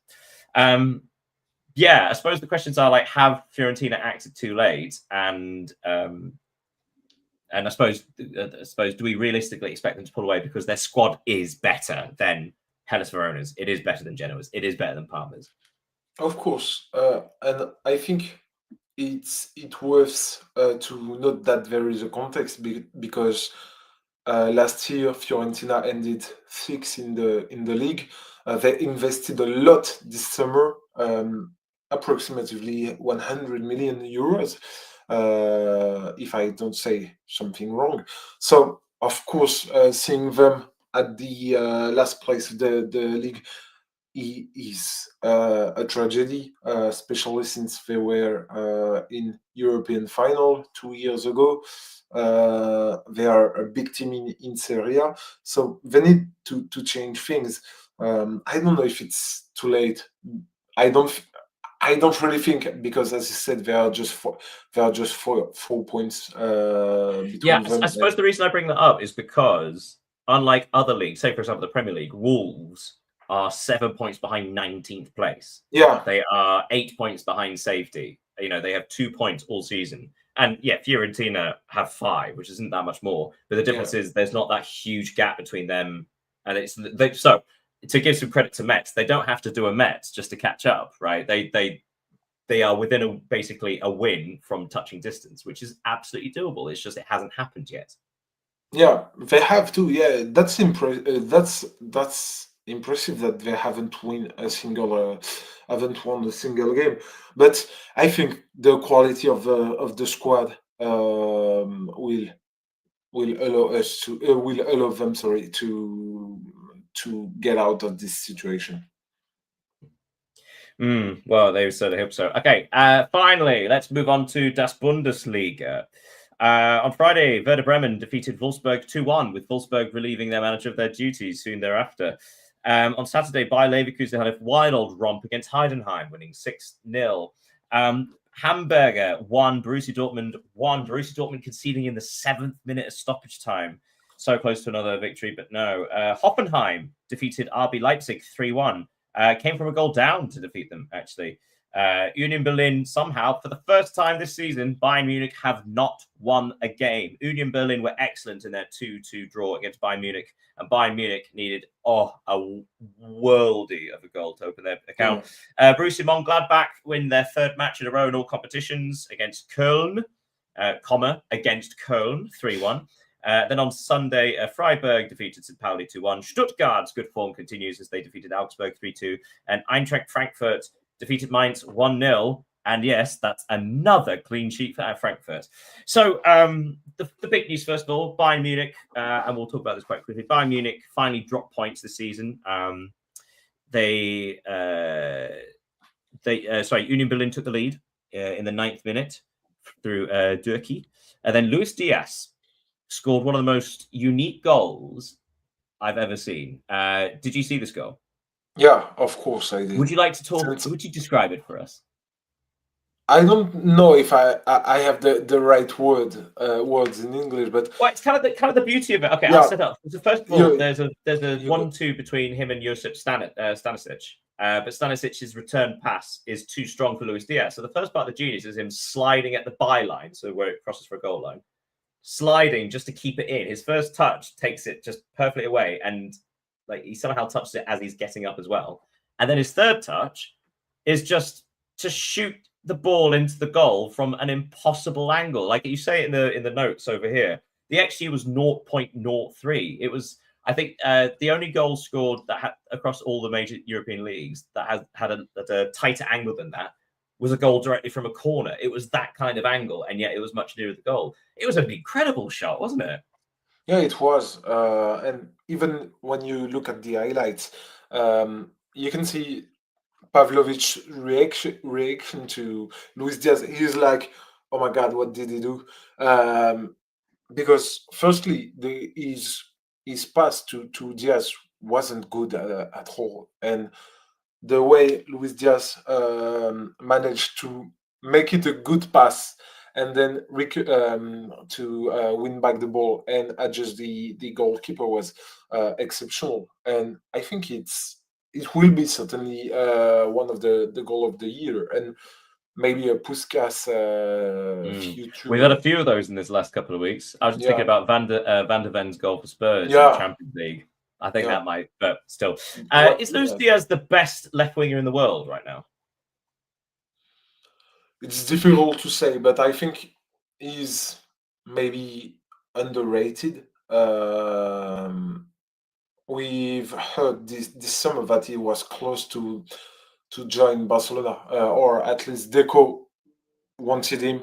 Yeah, I suppose the questions are like, have Fiorentina acted too late, and I suppose, do we realistically expect them to pull away because their squad is better than Hellas Verona's? It is better than Genoa's. It is better than Parma's. Of course, and I think it's worth to note that there is a context because last year Fiorentina ended 6th in the league. They invested a lot this summer. approximately 100 million euros, if I don't say something wrong. So, of course, seeing them at the last place of the league is a tragedy, especially since they were in European final 2 years ago. They are a big team in Serie A, so they need to change things. I don't know if it's too late. I don't. I don't really think, because, as you said, there are just four points Yeah, between them. I suppose the reason I bring that up is because, unlike other leagues, say for example the Premier League, Wolves are 7 points behind 19th place. Yeah, They are 8 points behind safety. You know, they have 2 points all season. And yeah, Fiorentina have 5, which isn't that much more. But the difference yeah, is there's not that huge gap between them. And so to give some credit to Metz, they don't have to do a Metz just to catch up, right? They are within basically a win from touching distance, which is absolutely doable. It's just it hasn't happened yet. yeah. They have to. Yeah, that's impressive that they haven't won a single game. But I think the quality of the squad will allow us to will allow them, sorry, to get out of this situation. Well, they certainly hope so. Okay, finally, let's move on to Das Bundesliga. On Friday, Werder Bremen defeated Wolfsburg 2-1, with Wolfsburg relieving their manager of their duties soon thereafter. On Saturday, Bayer Leverkusen had a wild old romp against Heidenheim, winning 6-0. Hamburger won, Borussia Dortmund won, Borussia Dortmund conceding in the 7th minute of stoppage time. So close to another victory, but no. Hoffenheim defeated RB Leipzig 3-1. Came from a goal down to defeat them, actually. Union Berlin, somehow, for the first time this season, Bayern Munich have not won a game. Union Berlin were excellent in their 2-2 draw against Bayern Munich, and Bayern Munich needed, a worldie of a goal to open their account. Borussia Mönchengladbach win their 3rd match in a row in all competitions against Köln, against Köln, 3-1. Then on Sunday, Freiburg defeated St. Pauli 2-1. Stuttgart's good form continues as they defeated Augsburg 3-2. And Eintracht Frankfurt defeated Mainz 1-0. And yes, that's another clean sheet for Frankfurt. So the big news, first of all, Bayern Munich, and we'll talk about this quite quickly. Bayern Munich finally dropped points this season. Union Berlin took the lead in the 9th minute through Durkee. And then Luis Diaz scored one of the most unique goals I've ever seen. Did you see this goal? Yeah, of course I did. Would you like to talk? Would you describe it for us? I don't know if I have the right words in English, but well, it's kind of the beauty of it. Okay, yeah. I'll set up. So first of all, there's a 1-2 between him and Josip Stanisic. But Stanisic's return pass is too strong for Luis Diaz. So the first part of the genius is him sliding at the byline, so where it crosses for a goal line, sliding just to keep it in. His first touch takes it just perfectly away, and like he somehow touches it as he's getting up as well. And then his third touch is just to shoot the ball into the goal from an impossible angle. Like you say in the notes over here, the XG was 0.03. It was, I think, the only goal scored that had across all the major European leagues that had a tighter angle than that was a goal directly from a corner. It was that kind of angle, and yet it was much nearer the goal. It was an incredible shot, wasn't it? Yeah, it was. And even when you look at the highlights, you can see Pavlovic's reaction to Luis Diaz. He's like, "Oh my God, what did he do?" Because firstly, his pass to Diaz wasn't good at all, and the way Luis Diaz managed to make it a good pass and then to win back the ball and adjust the goalkeeper was exceptional. And I think it will be certainly one of the goal of the year, and maybe a Puskas future. We've had a few of those in this last couple of weeks. I was just thinking about Van der Ven's goal for Spurs in the Champions League. I think that might, but still. Is Luis Diaz the best left winger in the world right now? It's difficult to say, but I think he's maybe underrated. We've heard this summer that he was close to to join Barcelona, or at least Deco wanted him.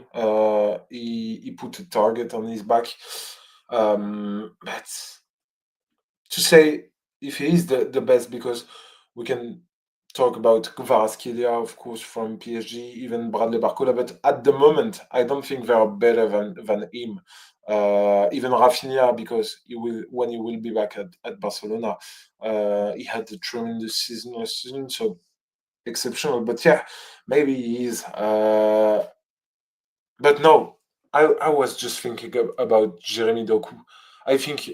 He put a target on his back. But to say if he is the best, because we can talk about Kvaratskhelia, of course, from PSG, even Bradley Barcola, but at the moment, I don't think they are better than him. Even Rafinha, because when he will be back at Barcelona, he had a tremendous season last season, so exceptional. But yeah, maybe he is. But no, I was just thinking about Jeremy Doku. I think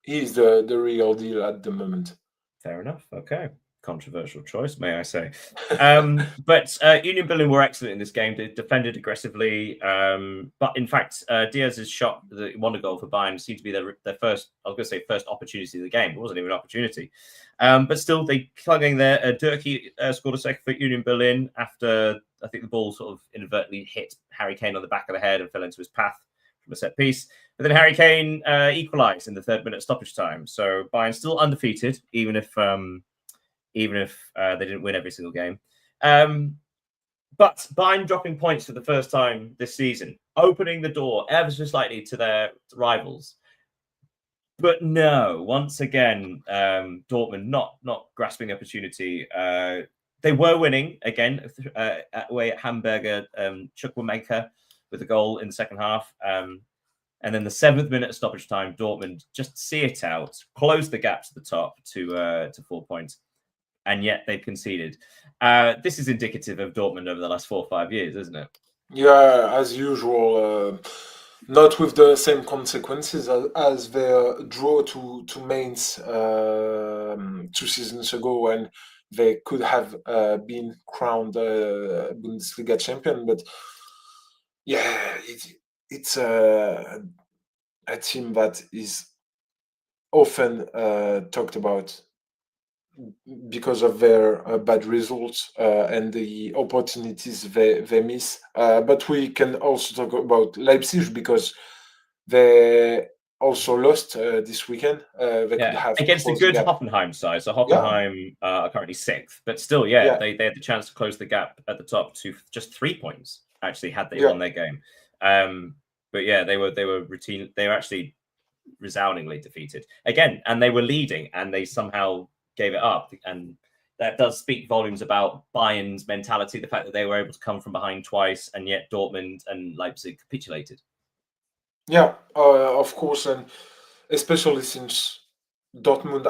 he's the real deal at the moment. Fair enough. Okay. Controversial choice, may I say. But Union Berlin were excellent in this game. They defended aggressively. But in fact, Diaz's shot that won a goal for Bayern seemed to be their first, I was going to say first opportunity of the game. It wasn't even an opportunity. But still, they clung in there. Durkee scored a second for Union Berlin after, I think the ball sort of inadvertently hit Harry Kane on the back of the head and fell into his path from a set piece. But then Harry Kane equalised in the 3rd minute stoppage time. So Bayern still undefeated, even if they didn't win every single game. But Bayern dropping points for the first time this season, opening the door ever so slightly to their rivals. But no, once again, Dortmund not grasping the opportunity. They were winning again away at Hamburger. Chukwuemeka with a goal in the second half. And then the 7th minute of stoppage time, Dortmund just see it out, close the gap to the top to 4 points, and yet they've conceded. This is indicative of Dortmund over the last 4 or 5 years, isn't it? Yeah, as usual. Not with the same consequences as their draw to Mainz 2 seasons ago, when they could have been crowned Bundesliga champion. But yeah, it's a team that is often talked about because of their bad results and the opportunities they miss. But we can also talk about Leipzig, because they also lost this weekend. They could have against a closed the good gap. Hoffenheim side. So Yeah, Hoffenheim are currently 6th, but still, yeah, they had the chance to close the gap at the top to just 3 points. Actually, had they yeah. won their game. But yeah, they were routine. They were actually resoundingly defeated again, and they were leading, and they somehow gave it up. And that does speak volumes about Bayern's mentality. The fact that they were able to come from behind twice, and yet Dortmund and Leipzig capitulated. Yeah, of course, and especially since Dortmund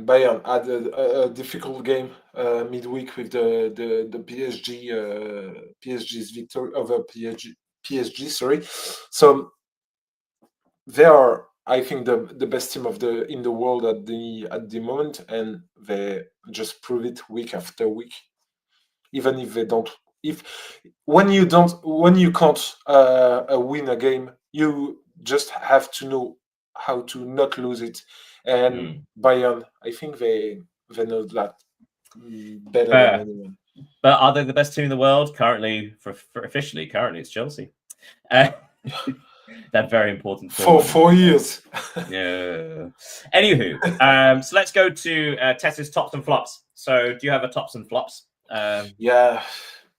Bayern had a difficult game midweek with the PSG's victory over PSG. Sorry, so they are, I think, the best team in the world at the moment, and they just prove it week after week. Even if they don't, when you can't win a game, you just have to know how to not lose it. And Bayern, I think they know that better than anyone. But are they the best team in the world currently? Officially, currently it's Chelsea. That very important For 4 years. Yeah. Anywho, so let's go to Tess's tops and flops. So, do you have a tops and flops? Yeah,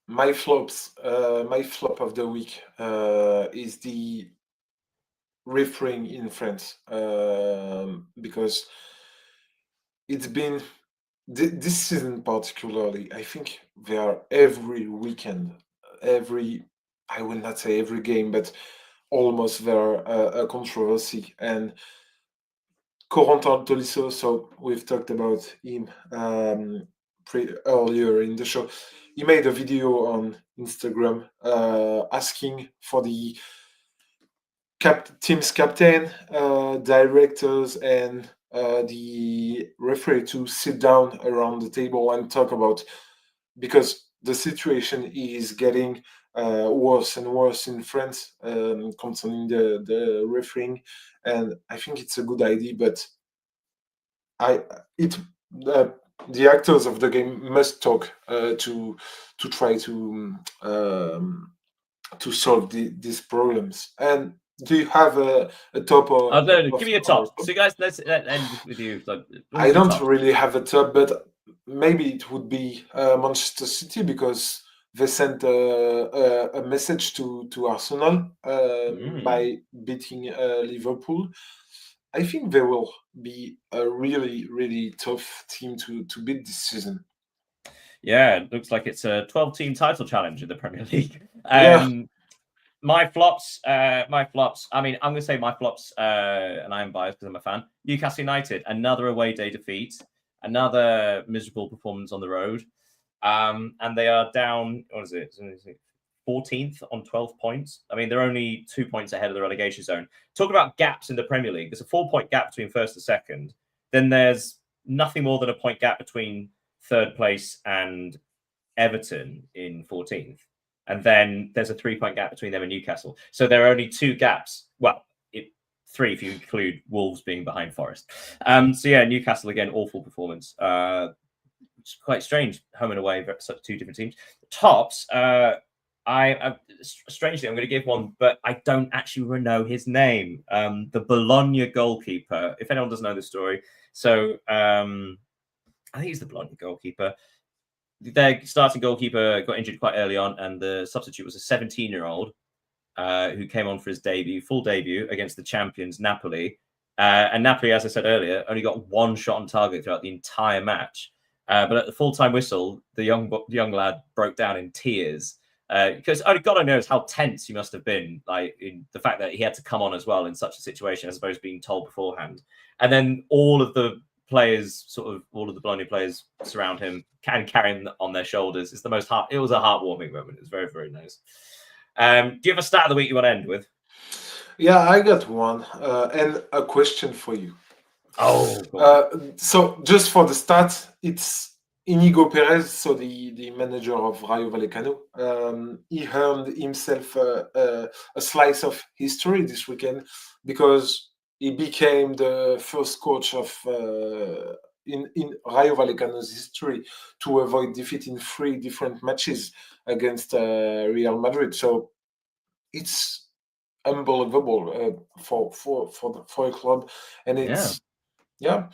my flops. My flop of the week is the refereeing in France, because it's been this season particularly. I think they are every weekend, I will not say every game, but almost there a controversy. And Corentin Tolisso, so we've talked about him earlier in the show. He made a video on Instagram asking for the team's captain, directors, and the referee to sit down around the table and talk about, because the situation is getting worse and worse in France concerning the refereeing, and I think it's a good idea. But the actors of the game must talk to try to solve these problems. And do you have a top give me a top. So, guys, let's end with you. I don't really have a top, but maybe it would be Manchester City because they sent a message to Arsenal by beating Liverpool. I think they will be a really, really tough team to beat this season. Yeah, it looks like it's a 12-team title challenge in the Premier League. Yeah. My flops. I mean, I'm going to say my flops, and I'm biased because I'm a fan. Newcastle United, another away day defeat, another miserable performance on the road, and they are down. What is it? 14th on 12 points. I mean, they're only 2 points ahead of the relegation zone. Talk about gaps in the Premier League. There's a 4-point gap between first and second. Then there's nothing more than a point gap between third place and Everton in 14th. And then there's a 3-point gap between them and Newcastle. So there are only 2 gaps. Well, 3 if you include Wolves being behind Forest. So yeah, Newcastle again, awful performance. It's quite strange, home and away, such 2 different teams. Tops, strangely, I'm going to give one, but I don't actually know his name. The Bologna goalkeeper, if anyone doesn't know the story. So I think he's the Bologna goalkeeper. Their starting goalkeeper got injured quite early on, and the substitute was a 17-year-old who came on for his full debut against the champions Napoli. And Napoli, as I said earlier, only got 1 shot on target throughout the entire match. But at the full-time whistle, the young lad broke down in tears because only God knows how tense he must have been. Like in the fact that he had to come on as well in such a situation, as opposed to being told beforehand. And then all of the Bologna players surround him, can carry him on their shoulders. It's the most it was a heartwarming moment. It was very, very nice. Do you have a stat of the week you want to end with? Yeah, I got one and a question for you. So just for the start, it's Inigo Perez, so the manager of Rayo Vallecano. He earned himself a slice of history this weekend because he became the first coach of in Rayo Vallecano's history to avoid defeat in 3 different matches against Real Madrid. So it's unbelievable for a club, and it's yeah.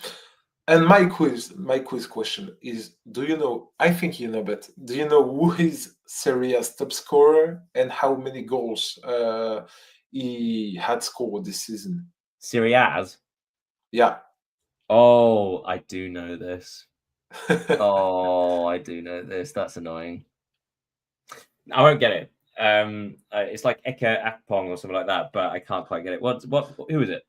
And my quiz question is: do you know? I think you know, but do you know who is Serie A's top scorer and how many goals he had scored this season? Serie A's? Yeah. Oh, I do know this. I do know this. That's annoying. I won't get it. It's like Eke Akpong or something like that, but I can't quite get it. Who is it?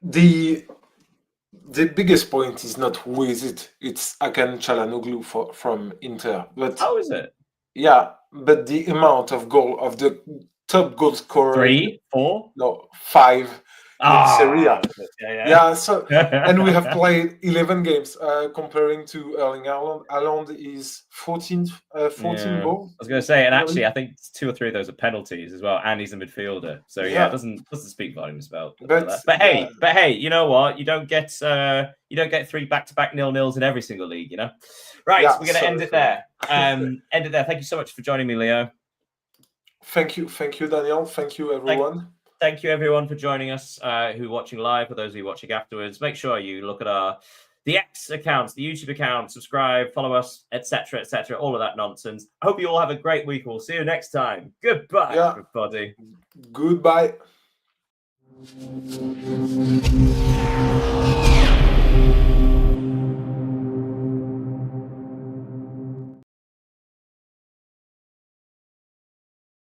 The biggest point is not who is it. It's Hakan Çalhanoğlu from Inter. But how is it? Yeah, but the amount of the top goal scorer 3, 4? No, 5 in Serie A. Yeah, so and we have played 11 games comparing to Erling Haaland is 14 goals. I was going to say, and actually I think 2 or 3 of those are penalties as well, and he's a midfielder. So yeah, it doesn't speak volumes about that. But hey, you know what? You don't get 3 back-to-back 0-0s in every single league, you know? Right, we're going to end it there. End it there. Thank you so much for joining me, Leo. Thank you, Daniel. Thank you, everyone. Thank you, everyone, for joining us who are watching live. For those of you watching afterwards, make sure you look at the X accounts, the YouTube account, subscribe, follow us, etc., all of that nonsense. I hope you all have a great week. We'll see you next time. Goodbye, everybody. Goodbye.